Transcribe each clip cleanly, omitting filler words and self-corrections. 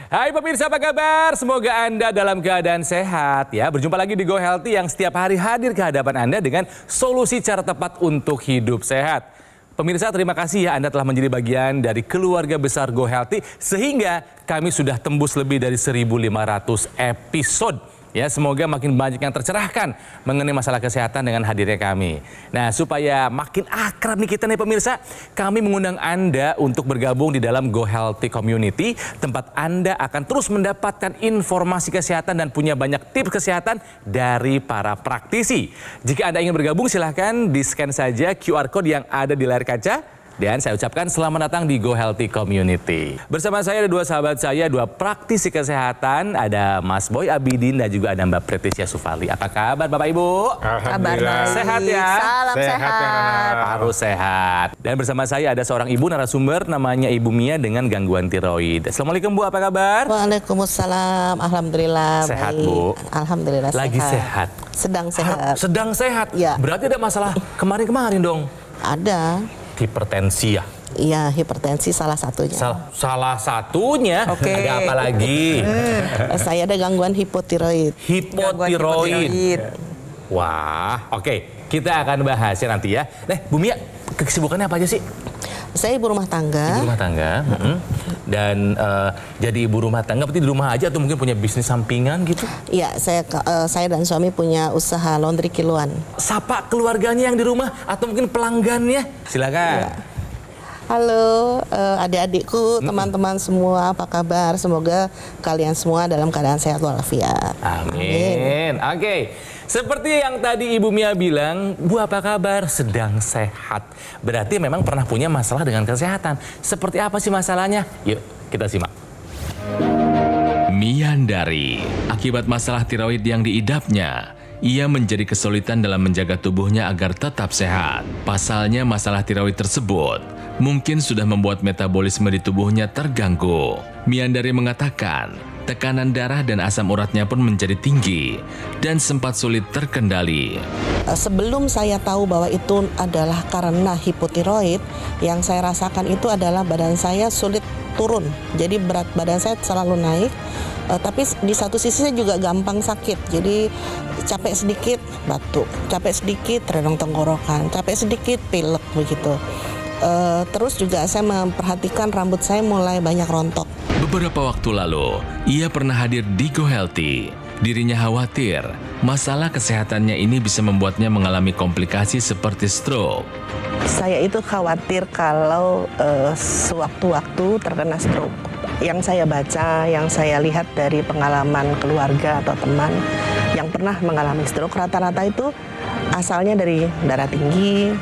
Hai pemirsa, apa kabar? Semoga Anda dalam keadaan sehat ya. Berjumpa lagi di Go Healthy yang setiap hari hadir ke hadapan Anda dengan solusi cara tepat untuk hidup sehat. Pemirsa, terima kasih ya Anda telah menjadi bagian dari keluarga besar Go Healthy sehingga kami sudah tembus lebih dari 1.500 episode. Ya, semoga makin banyak yang tercerahkan mengenai masalah kesehatan dengan hadirnya kami. Nah, supaya makin akrab nih kita nih pemirsa, kami mengundang Anda untuk bergabung di dalam Go Healthy Community, tempat Anda akan terus mendapatkan informasi kesehatan dan punya banyak tips kesehatan dari para praktisi. Jika Anda ingin bergabung, silahkan di-scan saja QR Code yang ada di layar kaca. Dan saya ucapkan selamat datang di Go Healthy Community. Bersama saya ada dua sahabat saya, dua praktisi kesehatan. Ada Mas Boy Abidin dan juga ada Mbak Pretisia Sufali. Apa kabar Bapak Ibu? Alhamdulillah. Sehat ya? Salam sehat. Harus sehat. Dan bersama saya ada seorang ibu narasumber namanya Ibu Mia dengan gangguan tiroid. Assalamualaikum Bu, apa kabar? Waalaikumsalam. Alhamdulillah. Sehat baik. Bu? Alhamdulillah Lagi sehat. Sedang sehat. Sedang sehat? Ya. Berarti ada masalah kemarin-kemarin dong? Ada. Hipertensi ya? Iya, hipertensi salah satunya. Salah satunya? Oke. Ada apa lagi? Saya ada gangguan hipotiroid. Hipotiroid. Wah, oke. Kita akan bahasnya nanti ya. Nah, Bu Mia, kesibukannya apa aja sih? Saya ibu rumah tangga. Ibu rumah tangga. Dan jadi ibu rumah tangga berarti di rumah aja atau mungkin punya bisnis sampingan gitu? Iya, saya dan suami punya usaha laundry kiloan. Sapa keluarganya yang di rumah atau mungkin pelanggannya? Silakan. Ya. Halo adik-adikku, teman-teman semua, apa kabar? Semoga kalian semua dalam keadaan sehat walafiat. Amin. Oke. Seperti yang tadi Ibu Mia bilang, Bu apa kabar? Sedang sehat. Berarti memang pernah punya masalah dengan kesehatan. Seperti apa sih masalahnya? Yuk kita simak. Miandari, akibat masalah tiroid yang diidapnya, ia menjadi kesulitan dalam menjaga tubuhnya agar tetap sehat. Pasalnya masalah tiroid tersebut mungkin sudah membuat metabolisme di tubuhnya terganggu. Miandari mengatakan, tekanan darah dan asam uratnya pun menjadi tinggi dan sempat sulit terkendali. Sebelum saya tahu bahwa itu adalah karena hipotiroid, yang saya rasakan itu adalah badan saya sulit turun. Jadi berat badan saya selalu naik, tapi di satu sisi saya juga gampang sakit. Jadi capek sedikit batuk, capek sedikit radang tenggorokan, capek sedikit pilek begitu. Terus juga saya memperhatikan rambut saya mulai banyak rontok. Beberapa waktu lalu, ia pernah hadir di Go Healthy. Dirinya khawatir, masalah kesehatannya ini bisa membuatnya mengalami komplikasi seperti stroke. Saya itu khawatir kalau sewaktu-waktu terkena stroke. Yang saya baca, yang saya lihat dari pengalaman keluarga atau teman yang pernah mengalami stroke, rata-rata itu asalnya dari darah tinggi,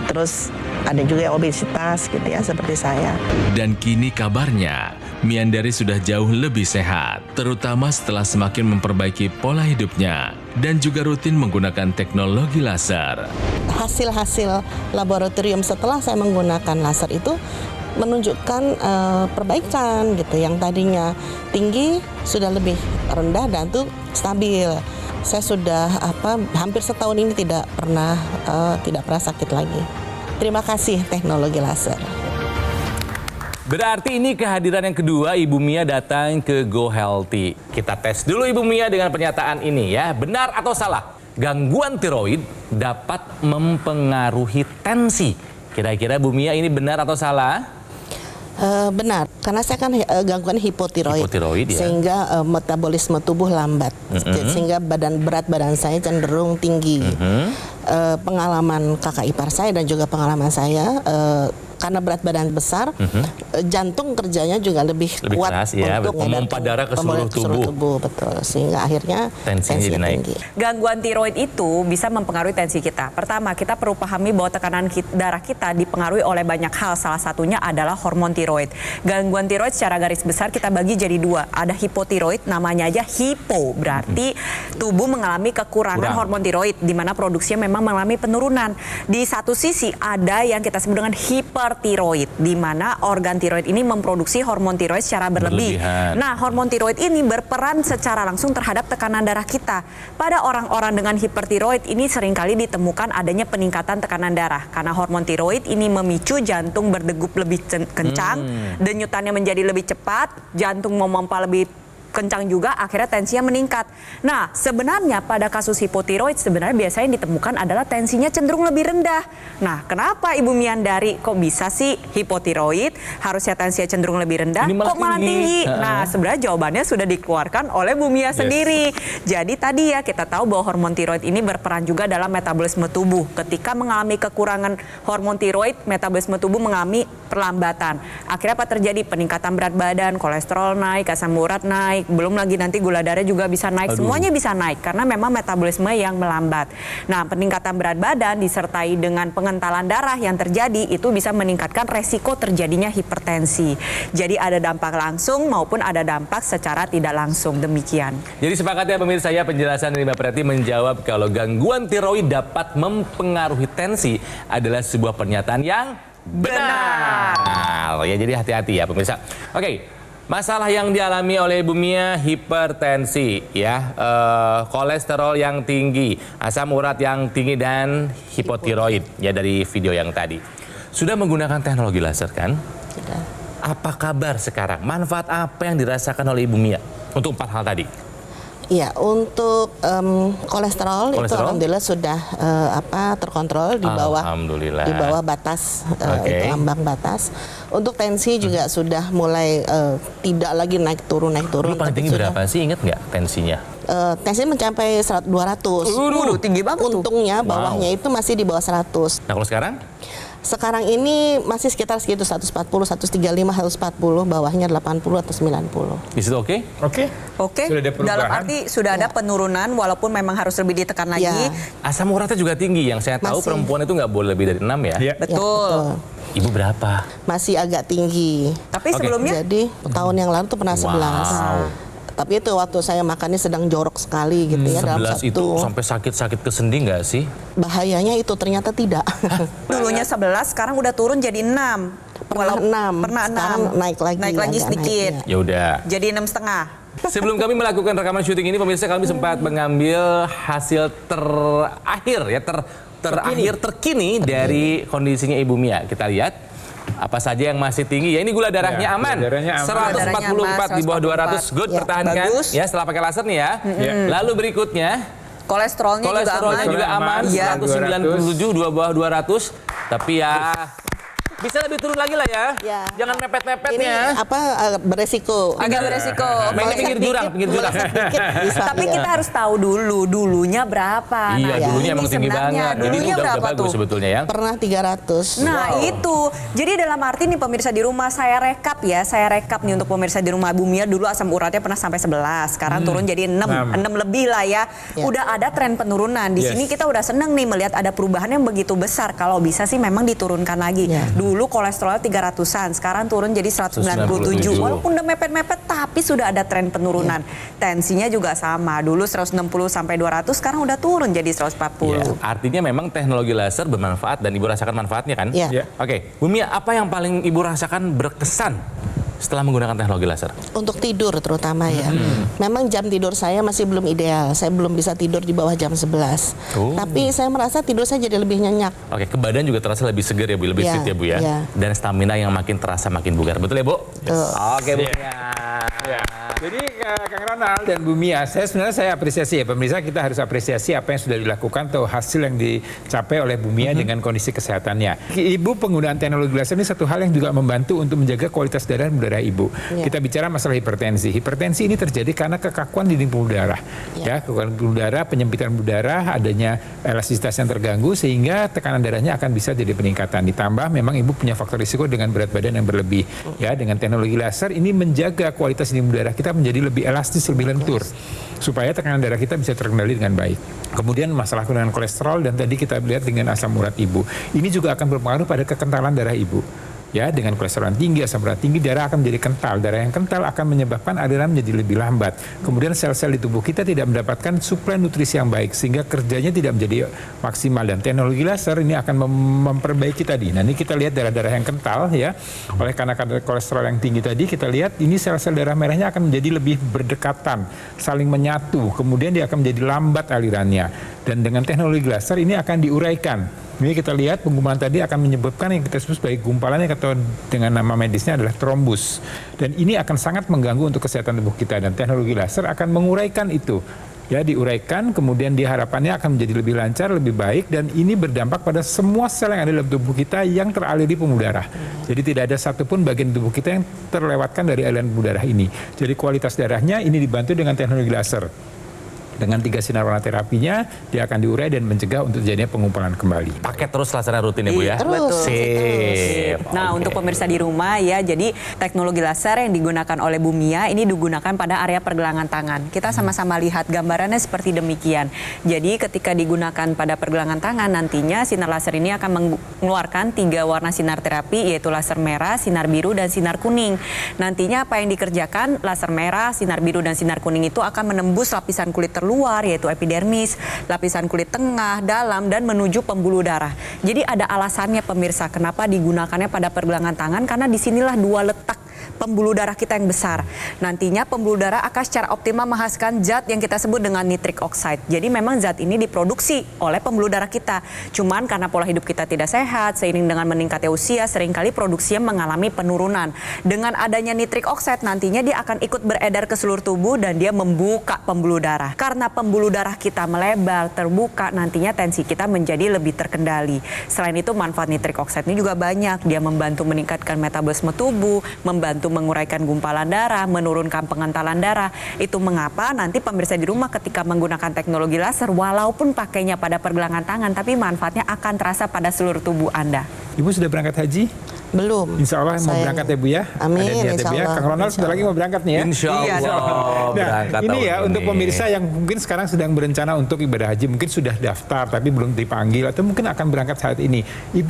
terus ada juga yang obesitas gitu ya, seperti saya. Dan kini kabarnya, Miandari sudah jauh lebih sehat, terutama setelah semakin memperbaiki pola hidupnya dan juga rutin menggunakan teknologi laser. Hasil-hasil laboratorium setelah saya menggunakan laser itu menunjukkan perbaikan gitu. Yang tadinya tinggi sudah lebih rendah dan itu stabil. Saya sudah hampir setahun ini tidak pernah sakit lagi. Terima kasih teknologi laser. Berarti ini kehadiran yang kedua Ibu Mia datang ke Go Healthy. Kita tes dulu Ibu Mia dengan pernyataan ini ya. Benar atau salah? Gangguan tiroid dapat mempengaruhi tensi. Kira-kira Bu Mia ini benar atau salah? Benar, karena saya kan gangguan hipotiroid ya? Sehingga metabolisme tubuh lambat, sehingga berat badan saya cenderung tinggi. Pengalaman kakak ipar saya dan juga pengalaman saya, karena berat badan besar, jantung kerjanya juga lebih kuat keras, ya, untuk memompa darah ke seluruh tubuh. Betul, sehingga akhirnya tensi tinggi. Gangguan tiroid itu bisa mempengaruhi tensi kita. Pertama, kita perlu pahami bahwa tekanan darah kita dipengaruhi oleh banyak hal. Salah satunya adalah hormon tiroid. Gangguan tiroid secara garis besar kita bagi jadi dua. Ada hipotiroid, namanya aja hipo, berarti tubuh mengalami kekurangan hormon tiroid, di mana produksinya memang mengalami penurunan. Di satu sisi ada yang kita sebut dengan hipertiroid. hipertiroid, di mana organ tiroid ini memproduksi hormon tiroid secara berlebih. Berlebihan. Nah, hormon tiroid ini berperan secara langsung terhadap tekanan darah kita. Pada orang-orang dengan hipertiroid ini seringkali ditemukan adanya peningkatan tekanan darah karena hormon tiroid ini memicu jantung berdegup lebih kencang, denyutannya menjadi lebih cepat, jantung memompa lebih kencang juga, akhirnya tensinya meningkat. Nah, sebenarnya pada kasus hipotiroid sebenarnya biasanya ditemukan adalah tensinya cenderung lebih rendah. Nah, kenapa Ibu Miandari kok bisa sih hipotiroid harusnya tensinya cenderung lebih rendah, Ini malah kok malah tinggi? tinggi? Nah, sebenarnya jawabannya sudah dikeluarkan oleh Bu Mia sendiri. Jadi tadi ya kita tahu bahwa hormon tiroid ini berperan juga dalam metabolisme tubuh. Ketika mengalami kekurangan hormon tiroid, metabolisme tubuh mengalami perlambatan. Akhirnya apa terjadi? Peningkatan berat badan, kolesterol naik, asam urat naik, belum lagi nanti gula darah juga bisa naik. Aduh. Semuanya bisa naik karena memang metabolisme yang melambat. Nah, peningkatan berat badan disertai dengan pengentalan darah yang terjadi itu bisa meningkatkan resiko terjadinya hipertensi. Jadi ada dampak langsung maupun ada dampak secara tidak langsung. Demikian. Jadi sepakat ya pemirsa ya, penjelasan dari Mbak Preti menjawab kalau gangguan tiroid dapat mempengaruhi tensi adalah sebuah pernyataan yang benar. Ya, jadi hati-hati ya pemirsa. Oke. Masalah yang dialami oleh Ibu Mia hipertensi, ya, kolesterol yang tinggi, asam urat yang tinggi dan hipotiroid, ya dari video yang tadi. Sudah menggunakan teknologi laser kan? Sudah. Apa kabar sekarang? Manfaat apa yang dirasakan oleh Ibu Mia untuk 4 hal tadi? Iya, untuk kolesterol itu Kolesterol? alhamdulillah sudah terkontrol di bawah Alhamdulillah. di bawah batas Oke. itu ambang batas. Untuk tensi juga sudah mulai tidak lagi naik turun. Dulu paling tapi tinggi sudah, berapa sih? Ingat nggak tensinya? tensi mencapai 200. Waduh, tinggi banget tuh. Untungnya bawahnya itu masih di bawah 100. Nah kalau sekarang? Sekarang ini masih sekitar segitu 140, 135, 140, bawahnya 80 atau 90. Is it okay? Oke. Oke, Sudah ada perubahan. dalam arti sudah ada penurunan walaupun memang harus lebih ditekan lagi. Ya. Asam uratnya juga tinggi. Yang saya tahu Masih. perempuan itu nggak boleh lebih dari 6 ya? Ya. Betul. Ibu berapa? Masih agak tinggi. Tapi Oke. sebelumnya Jadi tahun yang lalu tuh pernah 11. Tapi itu waktu saya makannya sedang jorok sekali gitu ya dalam 11 itu satu. sampai sakit-sakit ke sendi nggak sih? Bahayanya itu ternyata tidak. dulunya 11, sekarang udah turun jadi 6. Pernah 6. Pernah 6. Sekarang naik lagi. Naik lagi agak sedikit. naik, Ya udah. Jadi 6,5. Sebelum kami melakukan rekaman syuting ini, pemirsa kami sempat mengambil hasil terakhir ya terkini dari kondisinya Ibu Mia. Kita lihat apa saja yang masih tinggi. Ya ini gula darahnya Ya, aman. gula darahnya aman. 144 di bawah 200. Good, Ya, pertahankan. bagus. Ya setelah pakai laser nih ya. Lalu berikutnya Kolesterolnya juga aman. Iya. 197 dua bawah 200. Tapi ya bisa lebih turun lagi lah ya. Ya. Jangan Ini mepet-mepetnya. beresiko. agak beresiko. Mainnya pinggir jurang, Meleset dikit bisa, Tapi ya. kita harus tahu dulunya berapa. Iya, Nah, dulunya ini emang tinggi sebenarnya banget. Jadi Dulunya udah berapa bagus tuh? sebetulnya ya. Pernah 300. Nah itu, jadi dalam arti nih pemirsa di rumah saya rekap nih untuk pemirsa di rumah Bu Mia dulu asam uratnya pernah sampai 11, sekarang turun jadi 6 lebih lah ya. Ya. Udah ada tren penurunan. Di Yes. sini kita udah seneng nih melihat ada perubahan yang begitu besar. Kalau bisa sih memang diturunkan lagi. Ya. Dulu kolesterol 300-an, sekarang turun jadi 197. 197. Walaupun udah mepet-mepet tapi sudah ada tren penurunan. Tensinya juga sama. Dulu 160 sampai 200, sekarang udah turun jadi 140. Ya, artinya memang teknologi laser bermanfaat dan Ibu rasakan manfaatnya kan? Ya. Ya. Oke, Bu Mia, apa yang paling Ibu rasakan berkesan setelah menggunakan teknologi laser? Untuk tidur terutama ya. Memang jam tidur saya masih belum ideal. Saya belum bisa tidur di bawah jam 11. Oh. Tapi saya merasa tidur saya jadi lebih nyenyak. Oke, ke badan juga terasa lebih segar ya Bu, lebih Ya, fit ya Bu ya. ya. Dan stamina yang makin terasa makin bugar. Betul ya Bu? Betul. Oke Bu Iya. Mia. Ya. Jadi Kang Ronald dan Bu Mia, sebenarnya saya apresiasi ya pemirsa, kita harus apresiasi apa yang sudah dilakukan atau hasil yang dicapai oleh Bu Mia dengan kondisi kesehatannya. Ibu penggunaan teknologi laser ini satu hal yang juga membantu untuk menjaga kualitas darah dan darah ibu. Ya. Kita bicara masalah hipertensi. Hipertensi ini terjadi karena kekakuan dinding pembuluh darah. Ya, kekakuan pembuluh darah, penyempitan pembuluh darah, adanya elastisitas yang terganggu sehingga tekanan darahnya akan bisa jadi peningkatan. Ditambah memang ibu punya faktor risiko dengan berat badan yang berlebih. Ya, dengan teknologi laser ini menjaga kualitas dinding pembuluh darah kita menjadi lebih elastis, lebih lentur supaya tekanan darah kita bisa terkendali dengan baik. Kemudian masalah dengan kolesterol dan tadi kita lihat dengan asam urat ibu. Ini juga akan berpengaruh pada kekentalan darah ibu. Ya, dengan kolesterol yang tinggi, asam urat tinggi, darah akan menjadi kental. Darah yang kental akan menyebabkan aliran menjadi lebih lambat. Kemudian sel-sel di tubuh kita tidak mendapatkan suplai nutrisi yang baik, sehingga kerjanya tidak menjadi maksimal. Dan teknologi laser ini akan memperbaiki tadi. Nah, ini kita lihat darah-darah yang kental ya. Oleh karena kadar kolesterol yang tinggi tadi, kita lihat ini sel-sel darah merahnya akan menjadi lebih berdekatan, saling menyatu. Kemudian dia akan menjadi lambat alirannya. Dan dengan teknologi laser ini akan diuraikan. Ini kita lihat penggumpalan tadi akan menyebabkan yang kita sebut sebagai gumpalan yang atau dengan nama medisnya adalah trombus. Dan ini akan sangat mengganggu untuk kesehatan tubuh kita, dan teknologi laser akan menguraikan itu. Ya, diuraikan, kemudian harapannya akan menjadi lebih lancar, lebih baik, dan ini berdampak pada semua sel yang ada dalam tubuh kita yang teraliri di pembuluh darah. Jadi tidak ada satupun bagian tubuh kita yang terlewatkan dari aliran pembuluh darah ini. Jadi kualitas darahnya ini dibantu dengan teknologi laser. Dengan 3 sinar warna terapinya, dia akan diurai dan mencegah untuk terjadinya pengumpulan kembali. Pakai terus lasernya rutin ya Bu ya? Terus. Sip. Nah, Oke. untuk pemirsa di rumah ya, jadi teknologi laser yang digunakan oleh Bu Mia ini digunakan pada area pergelangan tangan. Kita sama-sama lihat gambarannya seperti demikian. Jadi ketika digunakan pada pergelangan tangan, nantinya sinar laser ini akan mengeluarkan 3 warna sinar terapi, yaitu laser merah, sinar biru, dan sinar kuning. Nantinya apa yang dikerjakan? Laser merah, sinar biru, dan sinar kuning itu akan menembus lapisan kulit luar, yaitu epidermis, lapisan kulit tengah, dalam, dan menuju pembuluh darah. Jadi ada alasannya pemirsa kenapa digunakannya pada pergelangan tangan, karena disinilah 2 letak pembuluh darah kita yang besar. Nantinya pembuluh darah akan secara optimal menghasilkan zat yang kita sebut dengan nitric oxide. Jadi memang zat ini diproduksi oleh pembuluh darah kita. Cuman karena pola hidup kita tidak sehat, seiring dengan meningkatnya usia, seringkali produksinya mengalami penurunan. Dengan adanya nitric oxide, nantinya dia akan ikut beredar ke seluruh tubuh dan dia membuka pembuluh darah. Karena pembuluh darah kita melebar, terbuka, nantinya tensi kita menjadi lebih terkendali. Selain itu, manfaat nitric oxide ini juga banyak. Dia membantu meningkatkan metabolisme tubuh, membantu menguraikan gumpalan darah, menurunkan pengentalan darah. Itu mengapa nanti pemirsa di rumah ketika menggunakan teknologi laser, walaupun pakainya pada pergelangan tangan, tapi manfaatnya akan terasa pada seluruh tubuh Anda. Ibu sudah berangkat haji? Belum. Insya Allah mau berangkat ya Bu ya? Amin, Ada niat ya, insya Bu ya? Allah. Kang Ronald sebentar lagi mau berangkat nih ya? Insya Allah. Iya dong. Nah, Berangkat ini tahun ya untuk ini. pemirsa yang mungkin sekarang sedang berencana untuk ibadah haji, mungkin sudah daftar tapi belum dipanggil atau mungkin akan berangkat saat ini.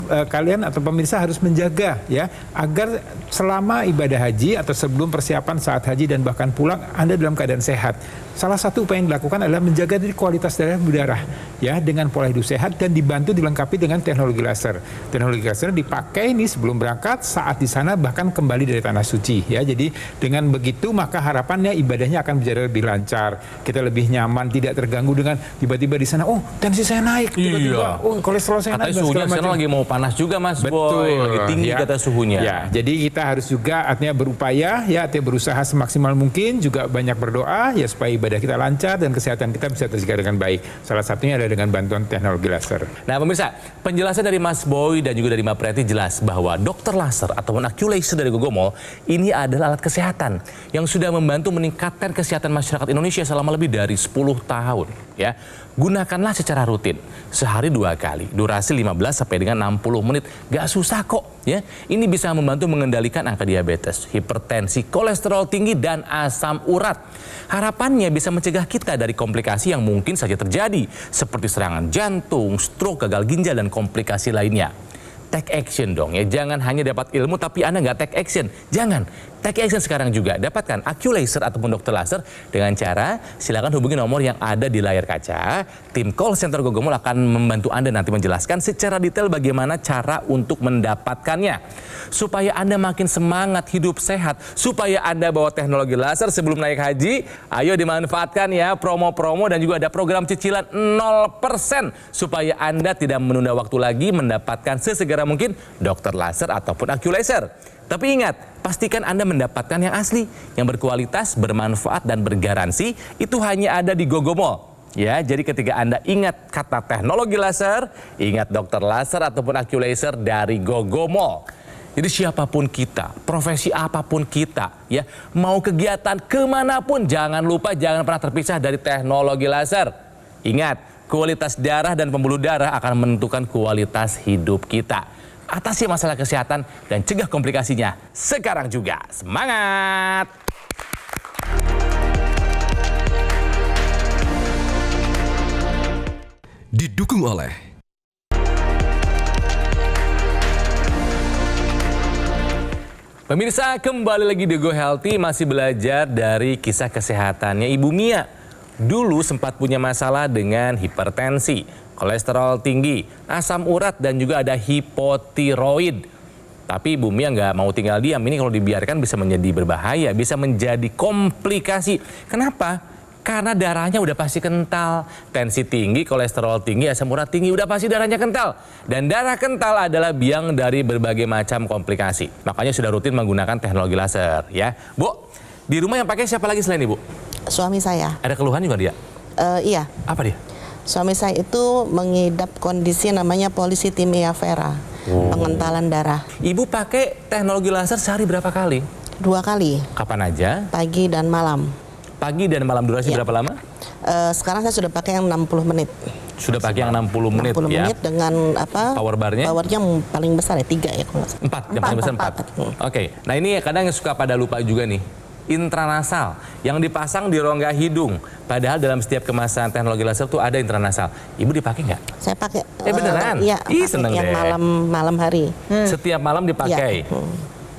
Kalian atau pemirsa harus menjaga ya agar selama ibadah haji atau sebelum persiapan saat haji dan bahkan pulang Anda dalam keadaan sehat. Salah satu upaya yang dilakukan adalah menjaga dari kualitas darah ya dengan pola hidup sehat dan dibantu dilengkapi dengan teknologi laser. Teknologi laser dipakai nih sebelum berangkat, saat di sana, bahkan kembali dari tanah suci ya. Jadi dengan begitu maka harapannya ibadahnya akan berjalan lebih lancar, kita lebih nyaman, tidak terganggu dengan tiba-tiba di sana oh tensi saya naik, tiba-tiba oh kolesterol saya Katanya naik dan suhunya segala sekarang macam. lagi mau panas juga Mas Boy, lagi tinggi ya. kata suhunya. Ya, jadi kita harus juga artinya berupaya ya, artinya berusaha semaksimal mungkin, juga banyak berdoa ya supaya ibadah kita lancar dan kesehatan kita bisa terjaga dengan baik. Salah satunya adalah dengan bantuan teknologi laser. Nah pemirsa, penjelasan dari Mas Boy dan juga dari Mbak Preti jelas bahwa dokter laser ataupun Aculaser dari Gogomol ini adalah alat kesehatan yang sudah membantu meningkatkan kesehatan masyarakat Indonesia selama lebih dari 10 tahun. Ya, gunakanlah secara rutin, sehari 2 kali, durasi 15 sampai dengan 60 menit, gak susah kok. Ya, ini bisa membantu mengendalikan angka diabetes, hipertensi, kolesterol tinggi, dan asam urat. Harapannya bisa mencegah kita dari komplikasi yang mungkin saja terjadi, seperti serangan jantung, stroke, gagal ginjal, dan komplikasi lainnya. Take action dong ya, jangan hanya dapat ilmu tapi Anda nggak take action. Jangan, take action sekarang juga. Dapatkan Aculaser ataupun dokter laser dengan cara silakan hubungi nomor yang ada di layar kaca. Tim call center Gogomol akan membantu Anda nanti menjelaskan secara detail bagaimana cara untuk mendapatkannya. Supaya Anda makin semangat hidup sehat, supaya Anda bawa teknologi laser sebelum naik haji, ayo dimanfaatkan ya promo-promo dan juga ada program cicilan 0% supaya Anda tidak menunda waktu lagi mendapatkan sesegera mungkin dokter laser ataupun Aculaser. Tapi ingat, pastikan Anda mendapatkan yang asli, yang berkualitas, bermanfaat, dan bergaransi. Itu hanya ada di Gogomol. Ya, jadi ketika Anda ingat kata teknologi laser, ingat dokter laser ataupun Aculaser dari Gogomol. Jadi siapapun kita, profesi apapun kita, ya mau kegiatan kemanapun, jangan lupa jangan pernah terpisah dari teknologi laser. Ingat, kualitas darah dan pembuluh darah akan menentukan kualitas hidup kita. Atasi masalah kesehatan dan cegah komplikasinya sekarang juga. Semangat! Didukung oleh Pemirsa, kembali lagi di Go Healthy, masih belajar dari kisah kesehatannya Ibu Mia. Dulu sempat punya masalah dengan hipertensi, kolesterol tinggi, asam urat, dan juga ada hipotiroid. Tapi Ibu Mia nggak mau tinggal diam, ini kalau dibiarkan bisa menjadi berbahaya, bisa menjadi komplikasi. Kenapa? Karena darahnya udah pasti kental, tensi tinggi, kolesterol tinggi, asam urat tinggi, udah pasti darahnya kental. Dan darah kental adalah biang dari berbagai macam komplikasi. Makanya sudah rutin menggunakan teknologi laser, ya. Bu, di rumah yang pakai siapa lagi selain Ibu? Suami saya, Ada keluhan juga dia? iya, Apa dia? suami saya itu mengidap kondisi namanya polycythemia vera, pengentalan darah. Ibu pakai teknologi laser sehari berapa kali? 2 kali, Kapan aja? pagi dan malam. Pagi dan malam, durasi Iya. berapa lama? Sekarang saya sudah pakai yang 60 menit. Sudah pakai yang 60 menit 60 ya. menit dengan apa? Power bar-nya? Powernya paling besar ya, 3 ya kalau nggak salah. 4, yang paling besar 4. Oke, nah ini kadang yang suka pada lupa juga nih. Intranasal yang dipasang di rongga hidung. Padahal dalam setiap kemasan teknologi laser tuh ada intranasal. Ibu dipakai nggak? Saya pakai. Beneran? Iya, Ih, pakai seneng yang deh. malam hari. Setiap malam dipakai. Iya.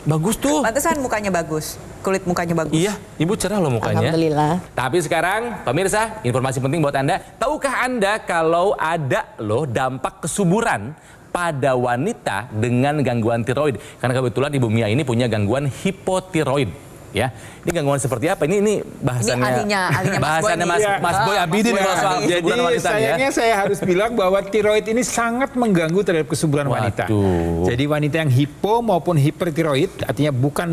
Bagus tuh. Pantesan mukanya bagus, kulit mukanya bagus. Iya, Ibu cerah loh mukanya. Alhamdulillah. Tapi sekarang, pemirsa, informasi penting buat Anda. Tahukah Anda kalau ada loh dampak kesuburan pada wanita dengan gangguan tiroid? Karena kebetulan Ibu Mia ini punya gangguan hipotiroid. Ya, ini gangguan seperti apa? Ini bahasannya, Ini ahlinya Mas Boy bahasannya nih. Mas, Iya. Mas Boy Abidin Mas Boy kalau soal Abidin. kesuburan Jadi wanita ya. sayangnya saya harus bilang bahwa tiroid ini sangat mengganggu terhadap kesuburan wanita. Waduh. Jadi wanita yang hipo maupun hipertiroid, artinya bukan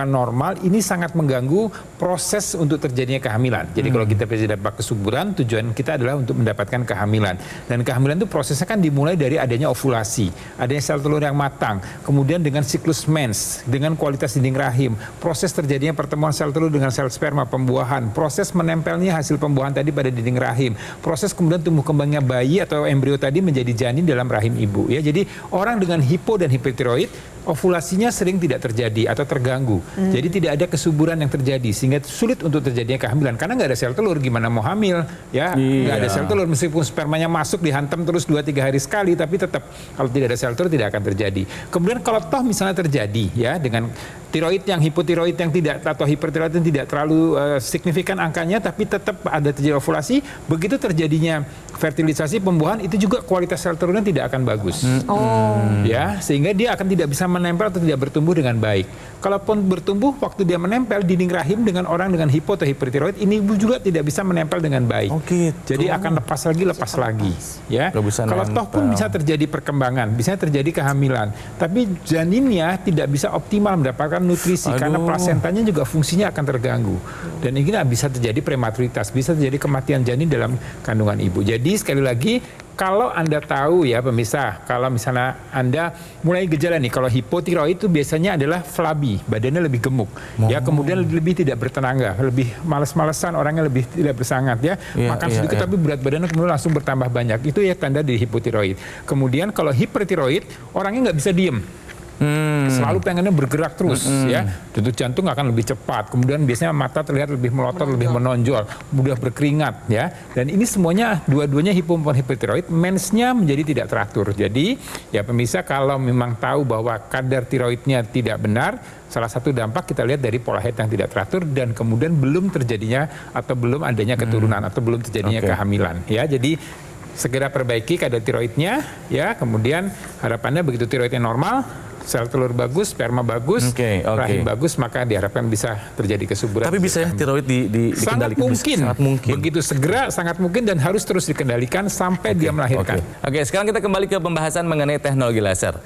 normal, ini sangat mengganggu proses untuk terjadinya kehamilan. Jadi kalau kita bisa dapat kesuburan, tujuan kita adalah untuk mendapatkan kehamilan. Dan kehamilan itu prosesnya kan dimulai dari adanya ovulasi, adanya sel telur yang matang, kemudian dengan siklus mens, dengan kualitas dinding rahim, proses terjadinya pertemuan sel telur dengan sel sperma, pembuahan, proses menempelnya hasil pembuahan tadi pada dinding rahim, proses kemudian tumbuh kembangnya bayi atau embrio tadi menjadi janin dalam rahim ibu. Ya, jadi orang dengan hipo dan hipertiroid ovulasinya sering tidak terjadi atau terganggu. Jadi tidak ada kesuburan yang terjadi sehingga sulit untuk terjadinya kehamilan karena nggak ada sel telur, gimana mau hamil? Ya, nggak ada sel telur meskipun spermanya masuk dihantam terus 2-3 hari sekali, tapi tetap kalau tidak ada sel telur tidak akan terjadi. Kemudian kalau toh misalnya terjadi ya dengan tiroid yang hipotiroid yang tidak atau hipertiroid yang tidak terlalu signifikan angkanya tapi tetap ada terjadi ovulasi, begitu terjadinya fertilisasi pembuahan itu juga kualitas sel telurnya tidak akan bagus. Ya, sehingga dia akan tidak bisa menempel atau tidak bertumbuh dengan baik. Kalaupun bertumbuh waktu dia menempel dinding rahim dengan orang dengan hipo atau hipertiroid ini juga tidak bisa menempel dengan baik. Oh, gitu. Jadi akan lepas lagi. Ya. Nggak bisa Kalau toh pun nempel. bisa terjadi perkembangan, bisa terjadi kehamilan, tapi janinnya tidak bisa optimal mendapatkan nutrisi karena Aduh. plasentanya juga fungsinya akan terganggu. Dan ini bisa terjadi prematuritas, bisa terjadi kematian janin dalam kandungan ibu. Jadi sekali lagi kalau Anda tahu ya pemirsa, kalau misalnya Anda mulai gejala nih, kalau hipotiroid itu biasanya adalah flabby, badannya lebih gemuk, ya kemudian lebih tidak bertenaga, lebih malas-malesan, orangnya lebih tidak bersemangat ya, Iya, makan iya, sedikit iya. tapi berat badannya kemudian langsung bertambah banyak, itu ya tanda di hipotiroid. Kemudian kalau hipertiroid, orangnya nggak bisa diem. Selalu pengennya bergerak terus ya, detak jantung akan lebih cepat, kemudian biasanya mata terlihat lebih melotot, lebih menonjol, mudah berkeringat ya, dan ini semuanya dua-duanya hipo maupun hipertiroid, mensnya menjadi tidak teratur. Jadi ya pemirsa kalau memang tahu bahwa kadar tiroidnya tidak benar, salah satu dampak kita lihat dari pola head yang tidak teratur dan kemudian belum terjadinya atau belum adanya keturunan atau belum terjadinya Oke. kehamilan ya. Jadi segera perbaiki kadar tiroidnya ya, kemudian harapannya begitu tiroidnya normal, sel telur bagus, sperma bagus, Oke. rahim bagus, maka diharapkan bisa terjadi kesuburan. Tapi bisa ya tiroid Sangat dikendalikan? mungkin. Sangat mungkin. Begitu segera sangat mungkin dan harus terus dikendalikan sampai dia melahirkan. Oke, sekarang kita kembali ke pembahasan mengenai teknologi laser.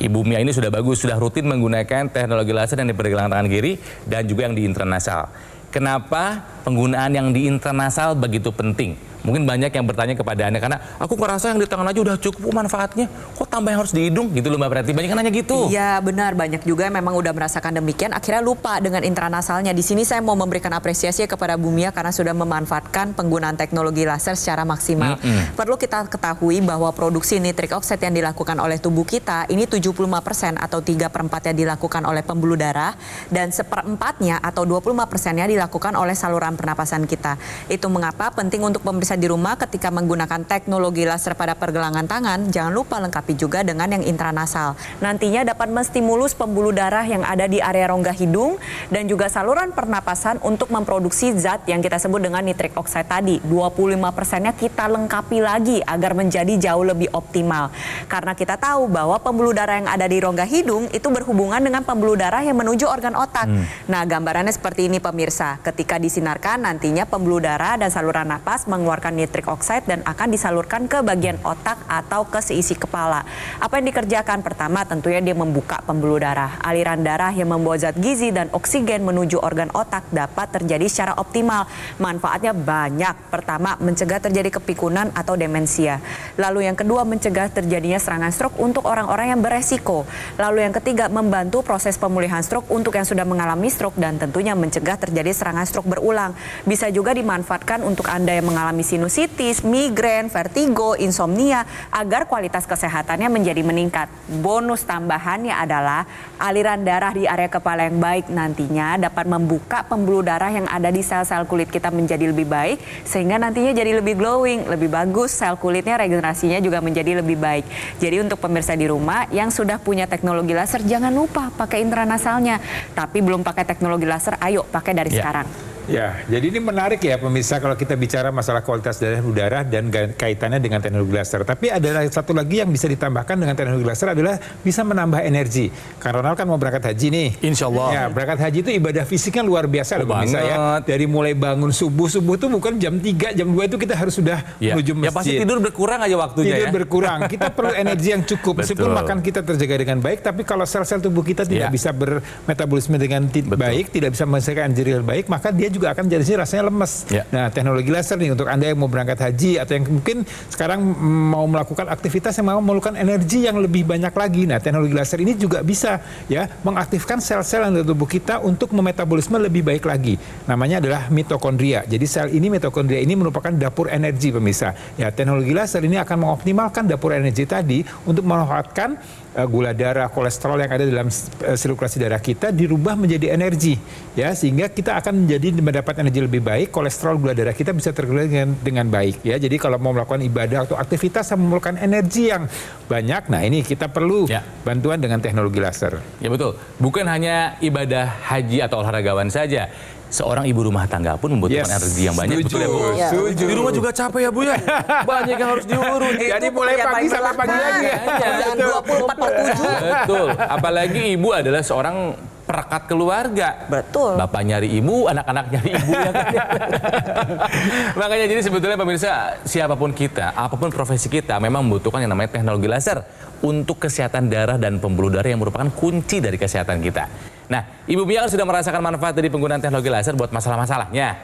Ibu Mia ini sudah bagus, sudah rutin menggunakan teknologi laser yang di pergelangan tangan kiri dan juga yang di intranasal. Kenapa penggunaan yang di intranasal begitu penting? Mungkin banyak yang bertanya kepada Anda karena aku ngerasa yang di tangan aja udah cukup manfaatnya. Kok tambah yang harus di hidung gitu loh Mbak Preti? Banyak yang nanya gitu. Iya benar, banyak juga yang memang udah merasakan demikian, akhirnya lupa dengan intranasalnya. Di sini saya mau memberikan apresiasi kepada Bu Mia karena sudah memanfaatkan penggunaan teknologi laser secara maksimal. Perlu kita ketahui bahwa produksi nitric oxide yang dilakukan oleh tubuh kita ini 75% atau 3/4-nya dilakukan oleh pembuluh darah dan 1/4-nya atau 25%-nya dilakukan oleh saluran pernapasan kita. Itu mengapa penting untuk pemeriksaan pemirsa di rumah ketika menggunakan teknologi laser pada pergelangan tangan, jangan lupa lengkapi juga dengan yang intranasal. Nantinya dapat menstimulus pembuluh darah yang ada di area rongga hidung dan juga saluran pernapasan untuk memproduksi zat yang kita sebut dengan nitrik oxide tadi. 25%-nya kita lengkapi lagi agar menjadi jauh lebih optimal. Karena kita tahu bahwa pembuluh darah yang ada di rongga hidung itu berhubungan dengan pembuluh darah yang menuju organ otak. Nah, gambarannya seperti ini pemirsa. Ketika disinarkan nantinya pembuluh darah dan saluran napas mengeluarkan nitrik oxide dan akan disalurkan ke bagian otak atau ke seisi kepala. Apa yang dikerjakan? Pertama tentunya dia membuka pembuluh darah. Aliran darah yang membawa zat gizi dan oksigen menuju organ otak dapat terjadi secara optimal. Manfaatnya banyak. Pertama, mencegah terjadi kepikunan atau demensia. Lalu yang kedua, mencegah terjadinya serangan stroke untuk orang-orang yang beresiko. Lalu yang ketiga, membantu proses pemulihan stroke untuk yang sudah mengalami stroke dan tentunya mencegah terjadi serangan stroke berulang. Bisa juga dimanfaatkan untuk Anda yang mengalami sinusitis, migrain, vertigo, insomnia agar kualitas kesehatannya menjadi meningkat. Bonus tambahannya adalah aliran darah di area kepala yang baik nantinya dapat membuka pembuluh darah yang ada di sel-sel kulit kita menjadi lebih baik sehingga nantinya jadi lebih glowing, lebih bagus, sel kulitnya regenerasinya juga menjadi lebih baik. Jadi untuk pemirsa di rumah yang sudah punya teknologi laser jangan lupa pakai intranasalnya. Tapi belum pakai teknologi laser, ayo pakai dari sekarang. Ya, jadi ini menarik ya pemirsa kalau kita bicara masalah kualitas darah udara dan kaitannya dengan teknologi laser. Tapi ada satu lagi yang bisa ditambahkan dengan teknologi laser adalah bisa menambah energi. Karena Ronald kan mau berangkat haji nih. Insya Allah. Ya, berangkat haji itu ibadah fisiknya luar biasa loh pemirsa ya. Dari mulai bangun subuh tuh bukan jam 3, jam 2 itu kita harus sudah menuju masjid. Ya pasti tidur berkurang aja waktunya tidur ya. berkurang. Kita perlu energi yang cukup. Meskipun makan kita terjaga dengan baik, tapi kalau sel-sel tubuh kita tidak bisa bermetabolisme dengan baik, tidak bisa menghasilkan energi yang baik, maka dia juga akan jadi rasanya lemes. Nah, teknologi laser nih untuk Anda yang mau berangkat haji atau yang mungkin sekarang mau melakukan aktivitas yang mau memerlukan energi yang lebih banyak lagi. Nah, teknologi laser ini juga bisa ya mengaktifkan sel-sel yang ada di tubuh kita untuk memetabolisme lebih baik lagi. Namanya adalah mitokondria. Jadi sel ini, mitokondria ini merupakan dapur energi pemirsa. Ya, teknologi laser ini akan mengoptimalkan dapur energi tadi untuk memanfaatkan gula darah, kolesterol yang ada dalam sirkulasi darah kita dirubah menjadi energi ya, sehingga kita akan menjadi mendapat energi lebih baik, kolesterol gula darah kita bisa terkelola dengan baik ya. Jadi kalau mau melakukan ibadah atau aktivitas yang memerlukan energi yang banyak, nah ini kita perlu bantuan dengan teknologi laser. Ya betul, bukan hanya ibadah haji atau olahragawan saja. Seorang ibu rumah tangga pun membutuhkan energi yang banyak. Setuju. Betul ya Bu? Setuju. Di rumah juga capek ya Bu ya? Banyak yang harus diurus. Jadi mulai pagi sampai pagi lagi ya. Jangan 24/7. Betul, apalagi ibu adalah seorang perekat keluarga. Betul. Bapak nyari ibu, anak-anak nyari ibu ya kan. Makanya jadi sebetulnya pemirsa, siapapun kita, apapun profesi kita memang membutuhkan yang namanya teknologi laser untuk kesehatan darah dan pembuluh darah yang merupakan kunci dari kesehatan kita. Nah, Ibu Mia kan sudah merasakan manfaat dari penggunaan teknologi laser buat masalah-masalahnya.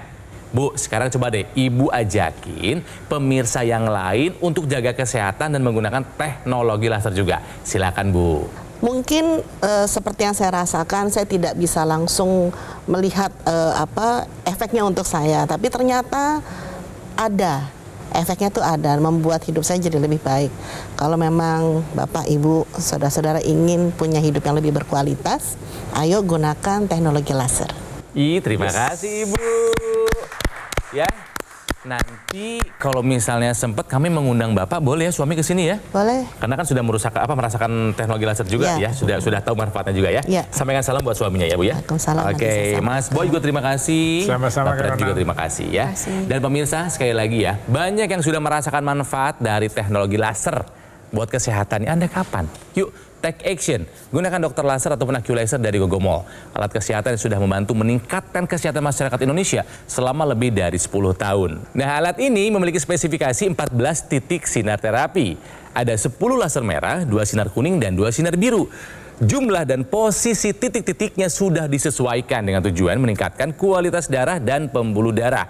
Bu, sekarang coba deh Ibu ajakin pemirsa yang lain untuk jaga kesehatan dan menggunakan teknologi laser juga. Silakan Bu. Mungkin seperti yang saya rasakan, saya tidak bisa langsung melihat efeknya untuk saya, tapi ternyata ada. Efeknya itu ada, membuat hidup saya jadi lebih baik. Kalau memang Bapak, Ibu, saudara-saudara ingin punya hidup yang lebih berkualitas, ayo gunakan teknologi laser. Terima kasih Ibu. Ya, nanti kalau misalnya sempat kami mengundang Bapak, boleh ya suami ke sini ya? Boleh. Karena kan sudah merasakan teknologi laser juga ya, sudah tahu manfaatnya juga ya. Sampaikan salam buat suaminya ya Bu ya. Waalaikumsalam. Oke, Mas Boy juga terima kasih. Sama-sama, Mbak Pret juga terima kasih ya. Dan pemirsa sekali lagi ya, banyak yang sudah merasakan manfaat dari teknologi laser buat kesehatan. Anda kapan? Yuk, take action. Gunakan dokter laser ataupun AccuLaser dari Gogomall. Alat kesehatan yang sudah membantu meningkatkan kesehatan masyarakat Indonesia selama lebih dari 10 tahun. Nah, alat ini memiliki spesifikasi 14 titik sinar terapi. Ada 10 laser merah, 2 sinar kuning, dan 2 sinar biru. Jumlah dan posisi titik-titiknya sudah disesuaikan dengan tujuan meningkatkan kualitas darah dan pembuluh darah.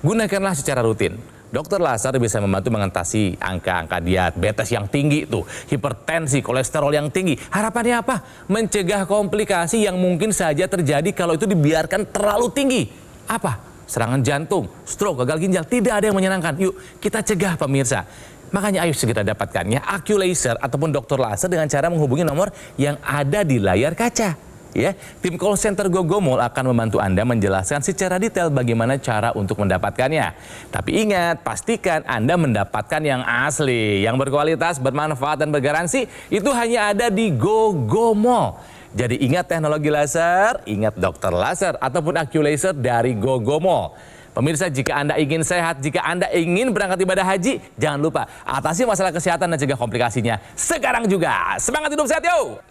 Gunakanlah secara rutin. Dokter laser bisa membantu mengatasi angka-angka diabetes yang tinggi tuh, hipertensi, kolesterol yang tinggi. Harapannya apa? Mencegah komplikasi yang mungkin saja terjadi kalau itu dibiarkan terlalu tinggi. Apa? Serangan jantung, stroke, gagal ginjal, tidak ada yang menyenangkan. Yuk, kita cegah pemirsa. Makanya ayo segera dapatkan ya AccuLaser ataupun dokter laser dengan cara menghubungi nomor yang ada di layar kaca. Ya, tim call center GoGoMall akan membantu Anda menjelaskan secara detail bagaimana cara untuk mendapatkannya. Tapi ingat, pastikan Anda mendapatkan yang asli, yang berkualitas, bermanfaat, dan bergaransi. Itu hanya ada di GoGoMall. Jadi ingat teknologi laser, ingat dokter laser, ataupun AccuLaser dari GoGoMall. Pemirsa, jika Anda ingin sehat, jika Anda ingin berangkat ibadah haji, jangan lupa atasi masalah kesehatan dan cegah komplikasinya sekarang juga. Semangat hidup sehat, yuk!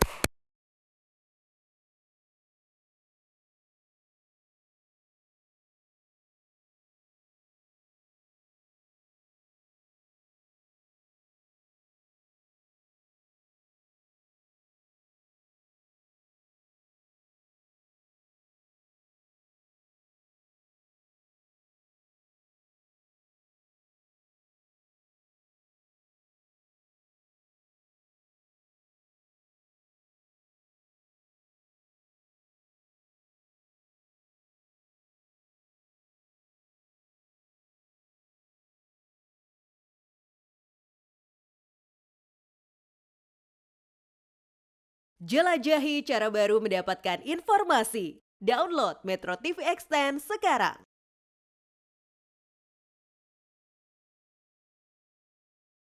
Jelajahi cara baru mendapatkan informasi. Download Metro TV Extend sekarang.